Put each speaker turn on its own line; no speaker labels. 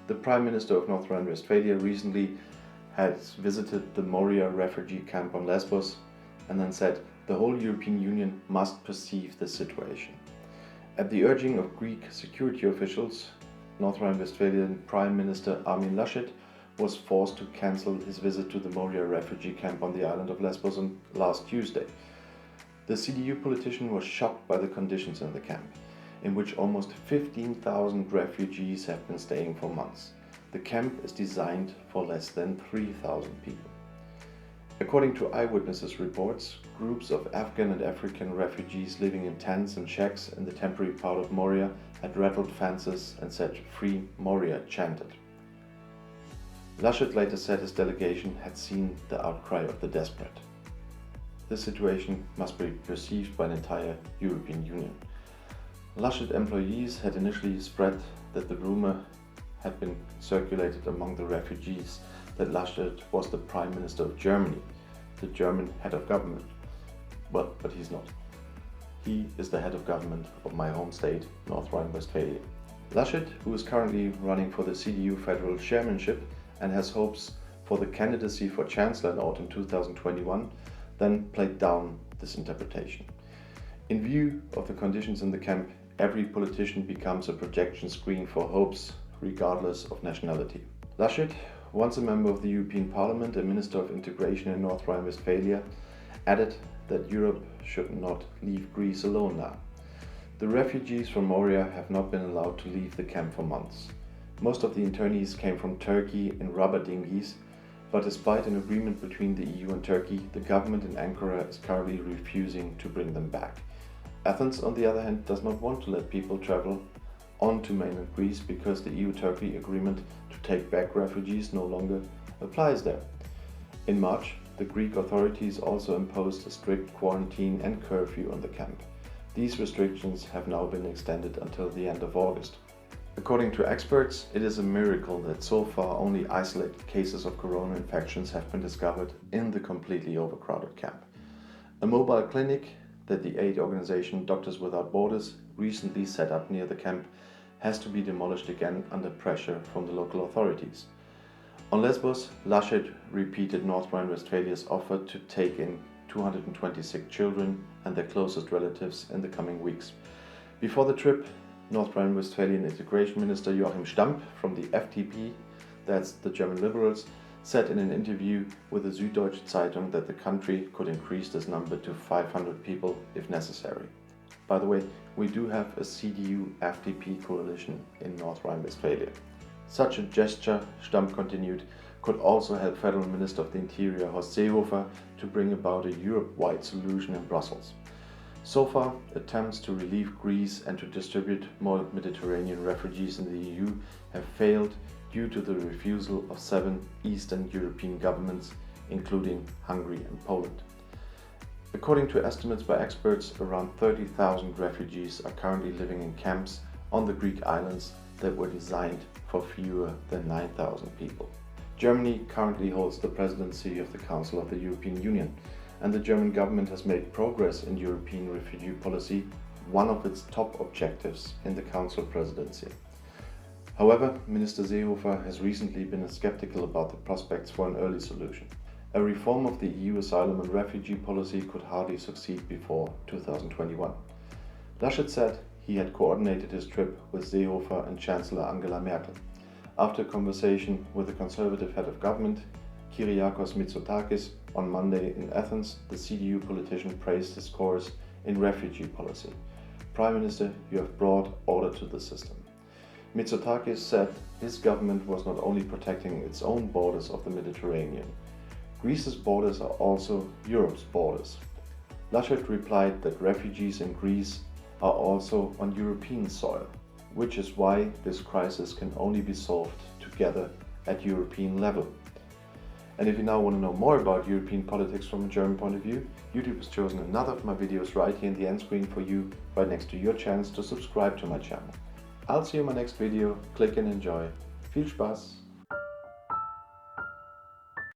The Prime Minister of North Rhine-Westphalia recently has visited the Moria refugee camp on Lesbos and then said the whole European Union must perceive the situation. At the urging of Greek security officials, North Rhine-Westphalian Prime Minister Armin Laschet was forced to cancel his visit to the Moria refugee camp on the island of Lesbos on last Tuesday. The CDU politician was shocked by the conditions in the camp, in which almost 15,000 refugees have been staying for months. The camp is designed for less than 3,000 people. According to eyewitnesses' reports, groups of Afghan and African refugees living in tents and shacks in the temporary part of Moria had rattled fences and said "Free Moria" chanted. Laschet later said his delegation had seen the outcry of the desperate. This situation must be perceived by the entire European Union. Laschet employees had initially spread that the rumor had been circulated among the refugees that Laschet was the Prime Minister of Germany, the German head of government. Well, but he's not. He is the head of government of my home state, North Rhine-Westphalia. Laschet, who is currently running for the CDU federal chairmanship and has hopes for the candidacy for Chancellor in autumn 2021, then played down this interpretation. In view of the conditions in the camp, every politician becomes a projection screen for hopes, regardless of nationality. Laschet, once a member of the European Parliament and Minister of Integration in North Rhine-Westphalia, added that Europe should not leave Greece alone now. The refugees from Moria have not been allowed to leave the camp for months. Most of the internees came from Turkey in rubber dinghies, but despite an agreement between the EU and Turkey, the government in Ankara is currently refusing to bring them back. Athens, on the other hand, does not want to let people travel on to mainland Greece because the EU-Turkey agreement to take back refugees no longer applies there. In March, the Greek authorities also imposed a strict quarantine and curfew on the camp. These restrictions have now been extended until the end of August. According to experts, it is a miracle that so far only isolated cases of corona infections have been discovered in the completely overcrowded camp. A mobile clinic that the aid organization Doctors Without Borders recently set up near the camp has to be demolished again under pressure from the local authorities. On Lesbos, Laschet repeated North Rhine-Westphalia's offer to take in 226 children and their closest relatives in the coming weeks. Before the trip, North Rhine-Westphalian Integration Minister Joachim Stamp from the FDP, that's the German Liberals, said in an interview with the Süddeutsche Zeitung that the country could increase this number to 500 people if necessary. By the way, we do have a CDU-FDP coalition in North Rhine-Westphalia. Such a gesture, Stamp continued, could also help Federal Minister of the Interior Horst Seehofer to bring about a Europe-wide solution in Brussels. So far, attempts to relieve Greece and to distribute more Mediterranean refugees in the EU have failed due to the refusal of 7 Eastern European governments, including Hungary and Poland. According to estimates by experts, around 30,000 refugees are currently living in camps on the Greek islands that were designed for fewer than 9,000 people. Germany currently holds the presidency of the Council of the European Union, and the German government has made progress in European refugee policy, one of its top objectives in the Council presidency. However, Minister Seehofer has recently been skeptical about the prospects for an early solution. A reform of the EU asylum and refugee policy could hardly succeed before 2021. Laschet said he had coordinated his trip with Seehofer and Chancellor Angela Merkel. After a conversation with the Conservative head of government, Kyriakos Mitsotakis, on Monday in Athens, the CDU politician praised his course in refugee policy. Prime Minister, you have brought order to the system. Mitsotakis said his government was not only protecting its own borders of the Mediterranean. Greece's borders are also Europe's borders. Laschet replied that refugees in Greece are also on European soil, which is why this crisis can only be solved together at European level. And if you now want to know more about European politics from a German point of view, YouTube has chosen another of my videos right here in the end screen for you, right next to your chance to subscribe to my channel. I'll see you in my next video. Click and enjoy. Viel Spaß!